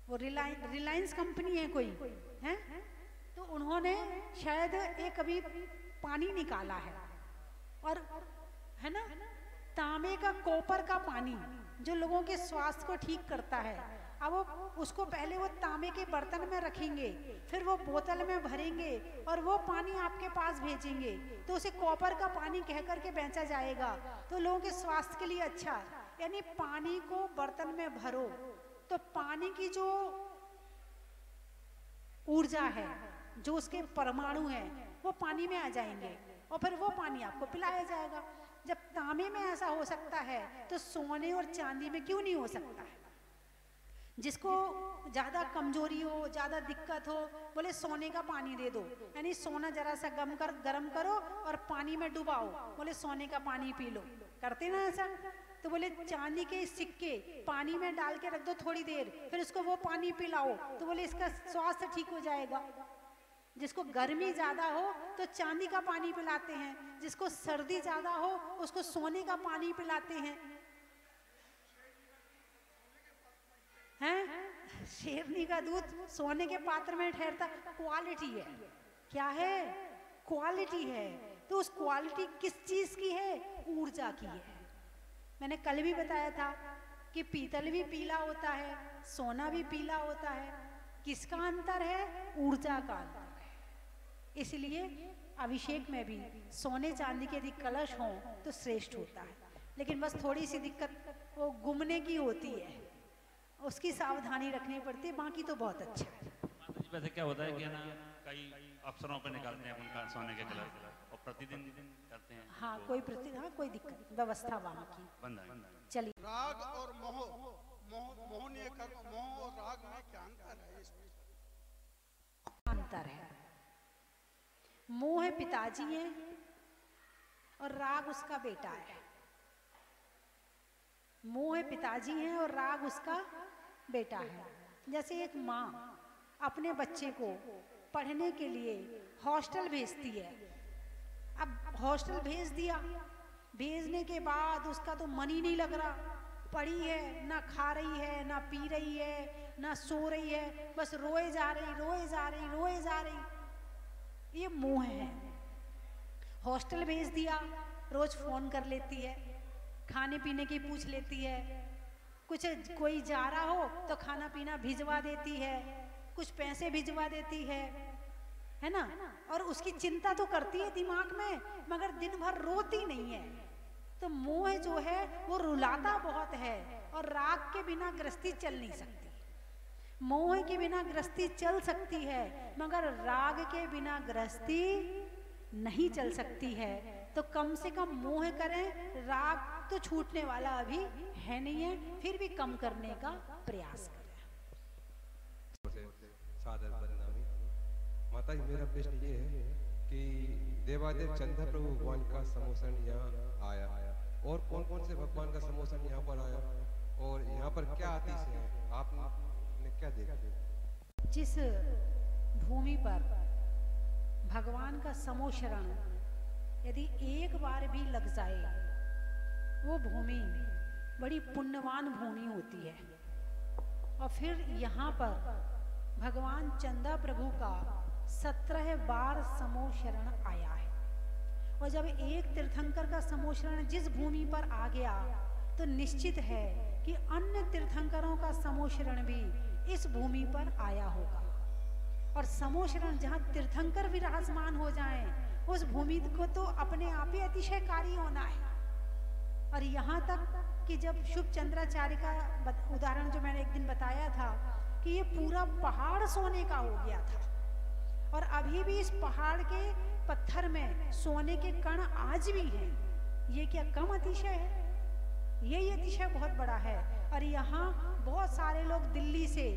B: वो रिलायंस कंपनी है कोई है, तो उन्होंने शायद एक अभी पानी निकाला है, और है ना, तांबे का, कॉपर का पानी जो लोगों के स्वास्थ्य को ठीक करता है। अब वो उसको पहले वो तांबे के बर्तन में रखेंगे, फिर वो बोतल में भरेंगे और वो पानी आपके पास भेजेंगे, तो उसे कॉपर का पानी कह करके बेचा जाएगा, तो लोगों के स्वास्थ्य के लिए अच्छा। यानी पानी को बर्तन में भरो तो पानी की जो ऊर्जा है, जो उसके परमाणु हैं, वो पानी में आ जाएंगे और फिर वो पानी आपको पिलाया जाएगा। जब तांबे में ऐसा हो सकता है तो सोने और चांदी में क्यों नहीं हो सकता है? जिसको ज़्यादा कमजोरी हो, ज़्यादा दिक्कत हो, बोले सोने का पानी दे दो, यानी सोना जरा सा गरम करो और पानी में डुबाओ, बोले सोने का पानी पी लो, करते ना ऐसा। तो बोले चांदी के सिक्के पानी में डाल के रख दो थोड़ी देर, फिर उसको वो पानी पिलाओ, तो बोले इसका स्वास्थ्य ठीक हो जाएगा। जिसको गर्मी ज़्यादा हो तो चांदी का पानी पिलाते हैं, जिसको सर्दी ज़्यादा हो उसको सोने का पानी पिलाते हैं। हैं? शेरनी का दूध सोने के पात्र में ठहरता, क्वालिटी है। क्या है? क्वालिटी है। तो उस क्वालिटी किस चीज की है? ऊर्जा की है। मैंने कल भी बताया था कि पीतल भी पीला होता है, सोना भी पीला होता है। किसका अंतर है? ऊर्जा का अंतर है। इसलिए अभिषेक में भी सोने चांदी के यदि कलश हों तो श्रेष्ठ होता है, लेकिन बस थोड़ी सी दिक्कत वो घूमने की होती है, उसकी सावधानी रखनी पड़ती है, बाकी तो बहुत अच्छा है।
E: वैसे क्या होता है कि ना कई अफसरों पर निकालते हैं उनका सोने के कलश और प्रतिदिन करते हैं।
B: हाँ, कोई कोई दिक्कत, व्यवस्था वहाँ की। चलिए,
F: राग और मोह, मोहनीय कर्म, मोह और राग में क्या अंतर है? इसमें
B: अंतर है। मोह पिताजी है और राग उसका बेटा है। मोह पिताजी है और राग उसका बेटा है। जैसे एक माँ अपने बच्चे को पढ़ने के लिए हॉस्टल भेजती है। अब हॉस्टल भेज दिया, भेजने के बाद उसका तो मन ही नहीं लग रहा, पढ़ी है, ना खा रही है, ना पी रही है, ना सो रही है, बस रोए जा रही, रोए जा रही, रोए जा रही। ये मोह है। हॉस्टल भेज दिया, रोज फोन कर लेती है, खाने पीने की पूछ लेती है, कुछ कोई जा रहा हो तो खाना पीना भिजवा देती है, कुछ पैसे भिजवा देती है ना, और उसकी चिंता तो करती है दिमाग में, मगर दिन भर रोती नहीं है। तो मोह जो है वो रुलाता बहुत है, और राग के बिना गृहस्थी चल नहीं सकती। मोह के बिना गृहस्थी चल सकती है, मगर राग के बिना गृहस्थी नहीं चल सकती है। तो कम से कम मोह करें, राग तो छूटने वाला अभी है नहीं है, फिर भी कम करने का प्रयास करें।
G: सादर परिणामी माता जी, मेरा प्रश्न ये है कि देवादेव चंद्र प्रभु भगवान का समोसन यहाँ आया, और कौन कौन से भगवान का समोसन यहाँ पर आया, और यहाँ पर क्या अतिशय है, आपने क्या देखा?
B: जिस भूमि पर भगवान का समोशरण यदि एक बार भी लग जाए, वो भूमि बड़ी पुण्यवान भूमि होती है। और फिर यहाँ पर भगवान चंदा प्रभु का 17 बार समोशरण आया है। और जब एक तीर्थंकर का समोशरण जिस भूमि पर आ गया, तो निश्चित है कि अन्य तीर्थंकरों का समोशरण भी इस भूमि पर आया होगा। और समोशरण जहाँ तीर्थंकर विराजमान हो जाएं, उस भूमि को तो अपने आप ही अतिशयकारी होना है। और यहाँ तक कि जब शुभ चंद्राचार्य का उदाहरण जो मैंने एक दिन बताया था कि ये पूरा पहाड़ सोने का हो गया था, और अभी भी इस पहाड़ के पत्थर में सोने के कण आज भी हैं, ये क्या कम अतिशय है? यही अतिशय बहुत बड़ा है। और यहाँ बहुत सारे लोग दिल्ली से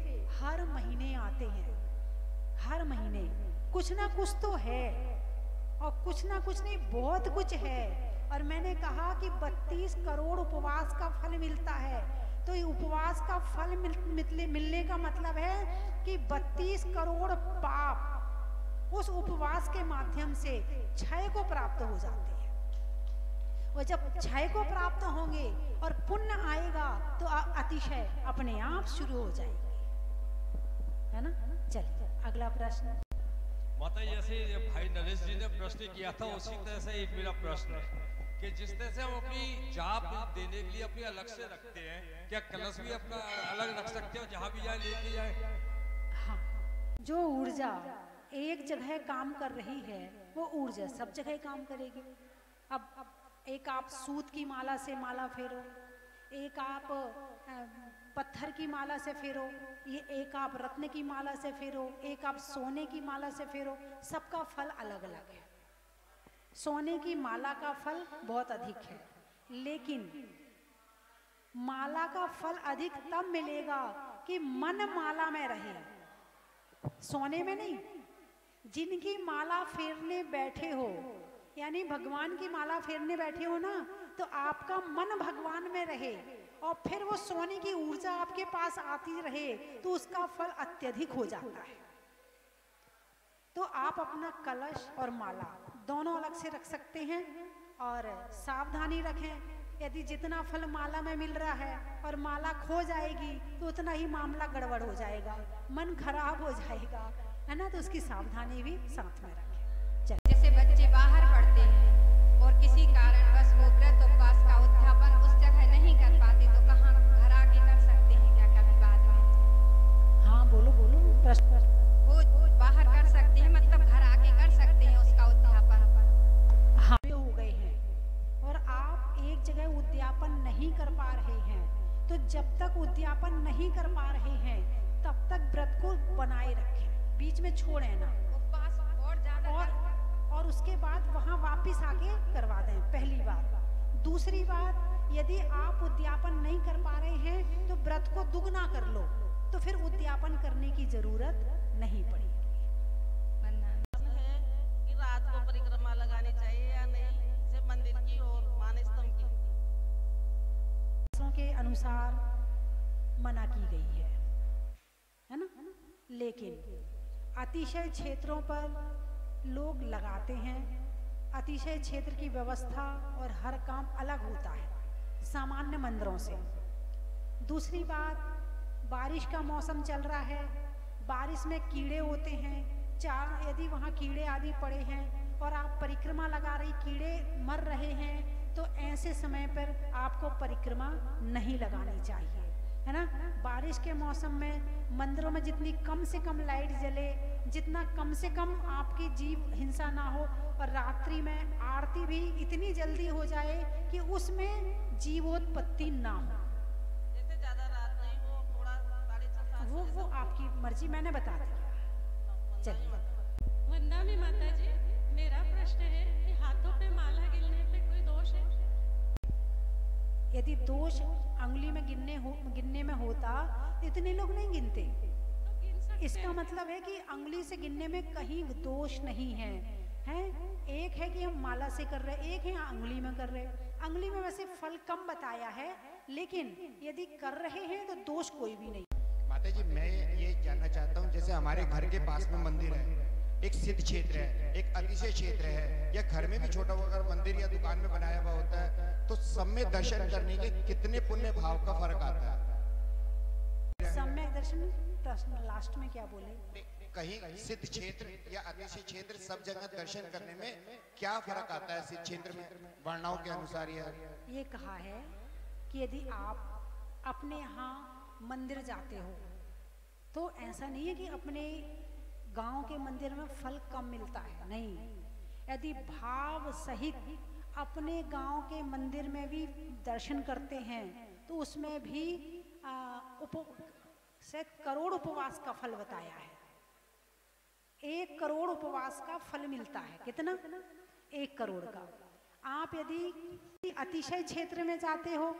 B: हर महीने आते हैं, हर महीने कुछ ना कुछ तो है, और कुछ ना कुछ नहीं, बहुत कुछ है। और मैंने कहा कि 32 करोड़ उपवास का फल मिलता है, तो ये उपवास का फल मिलने का मतलब है कि 32 करोड़ पाप उस उपवास के माध्यम से क्षय को प्राप्त हो जाते हैं। और जब क्षय को प्राप्त होंगे और पुण्य आएगा, तो अतिशय अपने आप शुरू हो जाएगी, है ना। चलिए अगला प्रश्न।
H: माता जैसे भाई नरेश जी ने प्रश्न किया था उसी तरह से एक मेरा प्रश्न है कि जिस तरह से हम अपनी जाप देने के लिए अपनी अलग से रखते हैं, क्या कलश भी अपना अलग रख सकते हो जहाँ भी जाए लेके जाए?
B: हाँ, जो ऊर्जा एक जगह काम कर रही है वो ऊर्जा सब जगह काम करेगी। अब एक आप सूत की माला से माला फेरो, एक आप पत्थर की माला से फेरो, ये एक आप रत्न की माला से फेरो, एक आप सोने की माला से फेरो, सबका फल अलग अलग है। सोने की माला का फल बहुत अधिक है, लेकिन माला का फल अधिक तब मिलेगा कि मन माला में रहे, सोने में नहीं। जिनकी माला फेरने बैठे हो, यानी भगवान की माला फेरने बैठे हो ना, तो आपका मन भगवान में रहे और फिर वो सोने की ऊर्जा आपके पास आती रहे, तो उसका फल अत्यधिक हो जाता है। तो आप अपना कलश और माला दोनों अलग से रख सकते हैं और सावधानी रखें। यदि जितना फल माला में मिल रहा है और माला खो जाएगी तो उतना ही मामला गड़बड़ हो जाएगा, मन खराब हो जाएगा, है ना। तो उसकी सावधानी भी साथ में रखें।
I: जैसे बच्चे बाहर पढ़ते हैं और किसी कारणवश वो व्रत उपवास का उद्यापन उस जगह नहीं कर पाते, तो कहाँ घर आके कर सकते हैं क्या कभी बाद में?
B: हाँ बोलो बोलो, प्रश्न।
I: वो बाहर कर सकते हैं, मतलब घर आके कर सकते हैं उसका उद्यापन?
B: हाँ, हो गए हैं और आप एक जगह उद्यापन नहीं कर पा रहे हैं, तो जब तक उद्यापन नहीं कर पा रहे हैं तब तक व्रत को बनाए रखें, बीच में छोड़े ना।
I: उपवास और ज्यादा
B: और उसके बाद वहां वापस आके करवा दें, पहली बात। दूसरी बात, यदि आप उद्यापन नहीं कर पा रहे हैं तो व्रत को दुगना कर लो, तो फिर उद्यापन करने की जरूरत नहीं पड़ेगी।
J: कि रात को परिक्रमा लगानी चाहिए या नहीं, सिर्फ मंदिर की और मानस स्तंभ की
B: के अनुसार मना की गई है ना। लेकिन अतिशय क्षेत्रों पर लोग लगाते हैं, अतिशय क्षेत्र की व्यवस्था और हर काम अलग होता है सामान्य मंदिरों से। दूसरी बात, बारिश का मौसम चल रहा है, बारिश में कीड़े होते हैं, यदि वहाँ कीड़े आदि पड़े हैं और आप परिक्रमा लगा रही, कीड़े मर रहे हैं, तो ऐसे समय पर आपको परिक्रमा नहीं लगानी चाहिए, है ना। बारिश के मौसम में मंदिरों में जितनी कम से कम लाइट जले, जितना कम से कम आपकी जीव हिंसा ना हो, और रात्रि में आरती भी इतनी जल्दी हो जाए कि उसमें जीवोत्पत्ति ना हो।
J: जैसे ज्यादा रात नहीं हो, थोड़ा 6:30
B: वो आपकी मर्जी, मैंने बता दिया। चलिए।
K: वंदना माता जी, मेरा प्रश्न है कि हाथों पे माला गिनने पे कोई दोष है?
B: यदि दोष अंगुली में गिनने में होता, इतने लोग नहीं गिनते। इसका मतलब है कि अंगुली से गिनने में कहीं दोष नहीं है, हैं? एक है कि हम माला से कर रहे, एक है अंगुली में कर रहे। अंगुली में वैसे फल कम बताया है, लेकिन यदि कर रहे हैं तो दोष कोई भी नहीं।
L: माता जी, मैं ये जानना चाहता हूँ, जैसे हमारे घर के पास में मंदिर है, एक सिद्ध क्षेत्र है, एक अतिशय क्षेत्र है, या घर में भी छोटा अगर मंदिर या दुकान में बनाया हुआ होता है, तो सब में दर्शन करने के कितने पुण्य भाव का फर्क आता है?
B: सम्यक दर्शन, प्रश्न लास्ट में क्या बोले?
L: कहीं सिद्ध क्षेत्र या अतिशय क्षेत्र, सब जगह दर्शन करने में क्या फर्क आता है? सिद्ध क्षेत्र में वर्णाओं के अनुसार
B: ये कहा है कि यदि आप अपने यहाँ मंदिर जाते हो तो ऐसा नहीं है कि अपने गांव के मंदिर में फल कम मिलता है, नहीं। यदि भाव सहित अपने गांव के मंदिर में भी दर्शन करते हैं तो उसमें भी करोड़ उपवास का फल बताया है। 1 करोड़ उपवास का फल मिलता है। कितना? 1 करोड़ का। आप यदि अतिशय क्षेत्र में जाते हो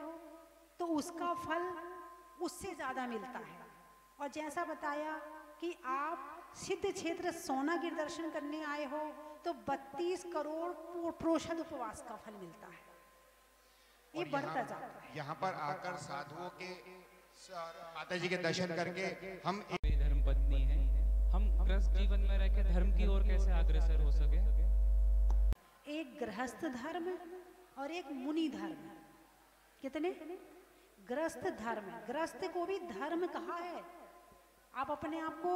B: तो उसका फल उससे ज्यादा मिलता है। और जैसा बताया कि आप सिद्ध क्षेत्र सोनागिर दर्शन करने आए हो तो 32 करोड़ प्रोषद उपवास का फल मिलता है। ये बढ़ता जाता है।
L: यहाँ पर आकर साधुओं के माता जी के दर्शन करके हम
M: धर्म पत्नी है, हम गृहस्थ जीवन में रह के धर्म की ओर कैसे अग्रसर हो सके?
B: एक गृहस्थ धर्म और एक मुनि धर्म। कितने? गृहस्थ धर्म, गृहस्थ को भी धर्म कहा है। आप अपने आप को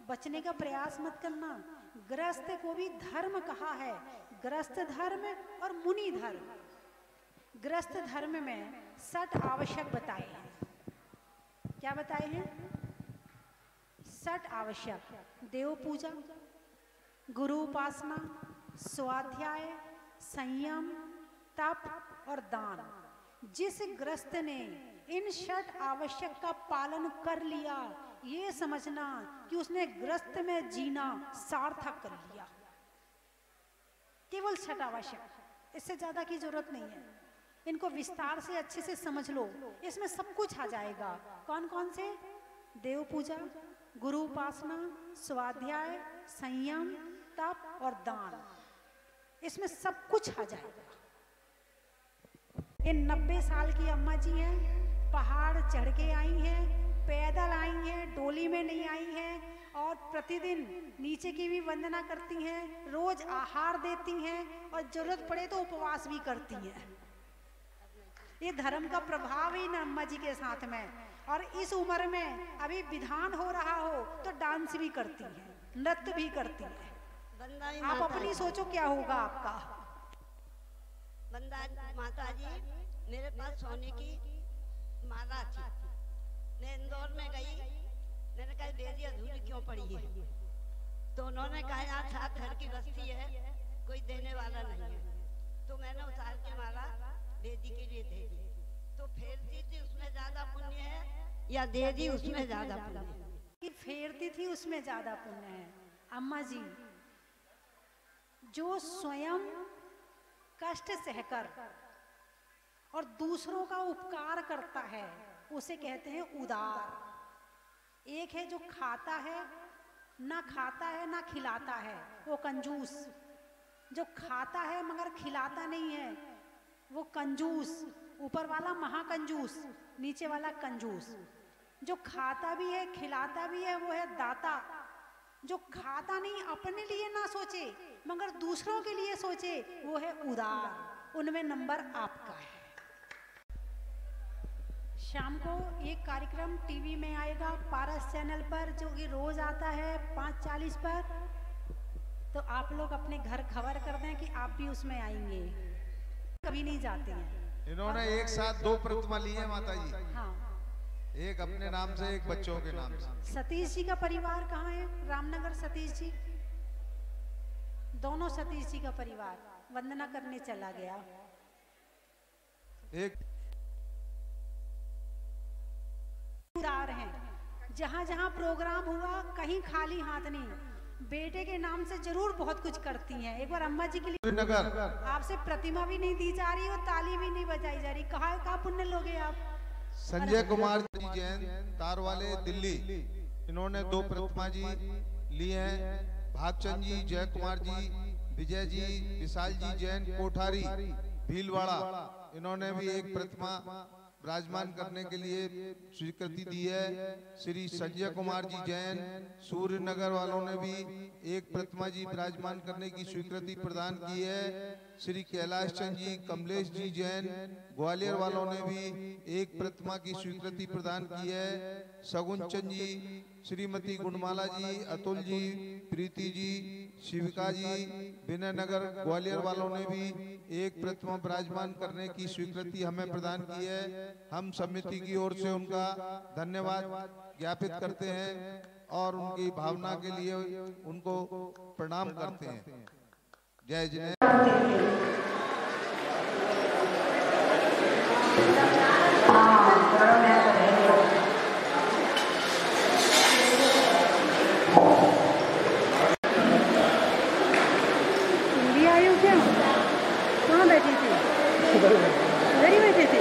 B: बचने का प्रयास मत करना। गृहस्थ को भी धर्म कहा है, गृहस्थ धर्म और मुनि धर्म। गृहस्थ धर्म में 6 आवश्यक बताए हैं। क्या बताए हैं? 6 आवश्यक: देव पूजा, गुरु उपासना, स्वाध्याय, संयम, तप और दान। जिस गृहस्थ ने इन 6 आवश्यक का पालन कर लिया, ये समझना कि उसने गृहस्थ में जीना सार्थक कर लिया। केवल 6 आवश्यक, इससे ज्यादा की जरूरत नहीं है। इनको विस्तार से अच्छे से समझ लो, इसमें सब कुछ आ जाएगा। कौन कौन से? देव पूजा, गुरु उपासना, स्वाध्याय, संयम, तप और दान। इसमें सब कुछ आ जाएगा। ये 90 साल की अम्मा जी हैं, पहाड़ चढ़ के आई हैं, पैदल आई हैं, डोली में नहीं आई हैं, और प्रतिदिन नीचे की भी वंदना करती हैं, रोज आहार देती हैं और जरूरत पड़े तो उपवास भी करती हैं। ये धर्म का प्रभाव ही ना अम्मा जी के साथ में। और इस उम्र में अभी विधान हो रहा हो तो डांस भी करती हैं, नृत्य भी करती हैं। आप अपनी सोचो क्या होगा आपका।
N: बंदा माता जी, मेरे पास सोने की माला थी, मैं इंदौर में गई, मैंने कहा दीदी अधूरी क्यों पड़ी है? तो उन्होंने कहा यहाँ 7 घर की बस्ती है, कोई देने वाला नहीं है। तो मैंने उतार के माला दीदी के लिए दे दी। तो फेरती थी उसमें ज्यादा पुण्य है या दे दी उसमें ज्यादा पुण्य है?
B: कि फेरती थी उसमें ज्यादा पुण्य है। अम्मा जी, जो स्वयं कष्ट सहकर और दूसरों का उपकार करता है उसे कहते हैं उदार। एक है जो खाता है, ना खाता है ना खिलाता है, वो कंजूस। जो खाता है मगर खिलाता नहीं है वो कंजूस। ऊपर वाला महाकंजूस, नीचे वाला कंजूस। जो खाता भी है खिलाता भी है वो है दाता। जो खाता नहीं, अपने लिए ना सोचे मगर दूसरों के लिए सोचे, वो है उदार। उनमें नंबर आपका है। शाम को एक कार्यक्रम टीवी में आएगा पारस चैनल पर, जो कि रोज आता है 5:40 पर। तो आप लोग अपने घर खबर कर दें कि आप भी उसमें आएंगे। कभी नहीं जाते हैं।
A: इन्होंने एक साथ 2 प्रतिमा ली है माता जी।
B: हाँ,
A: एक अपने नाम से, एक बच्चों के नाम से।
B: सतीश जी का परिवार कहाँ है? रामनगर सतीश जी, दोनों सतीश जी का परिवार वंदना करने चला गया।
A: एक
B: उदार हैं, जहाँ जहाँ प्रोग्राम हुआ कहीं खाली हाथ नहीं, बेटे के नाम से जरूर बहुत कुछ करती हैं। एक बार अम्मा जी के लिए आपसे प्रतिमा भी नहीं दी जा रही और ताली भी नहीं बजाई जा रही। कहाँ पुण्य लोगे आप?
A: संजय कुमार जी जैन, तार वाले, दिल्ली, इन्होंने 2 प्रतिमा जी लिए हैं। भागचंद जी, जय कुमार जी, विजय जी, विशाल जी जैन, कोठारी, भीलवाड़ा, इन्होंने भी एक प्रतिमा विराजमान करने के लिए स्वीकृति दी है। श्री संजय कुमार जी जैन, सूर्य नगर वालों ने भी एक प्रतिमा जी विराजमान करने की स्वीकृति प्रदान की है। श्री कैलाश चंद जी, कमलेश जी जैन, ग्वालियर वालों ने भी एक प्रतिमा की स्वीकृति प्रदान की है। सगुन चंद जी, श्रीमती गुणमाला जी, अतुल जी, प्रीति जी, शिविका जी, विनय नगर ग्वालियर वालों ने भी एक प्रतिमा विराजमान करने की स्वीकृति हमें प्रदान की है। हम समिति की ओर से उनका धन्यवाद ज्ञापित करते हैं और उनकी भावना के लिए उनको प्रणाम करते हैं। जय जय।
B: कहाँ बैठी थी? इधर ही बैठे थे।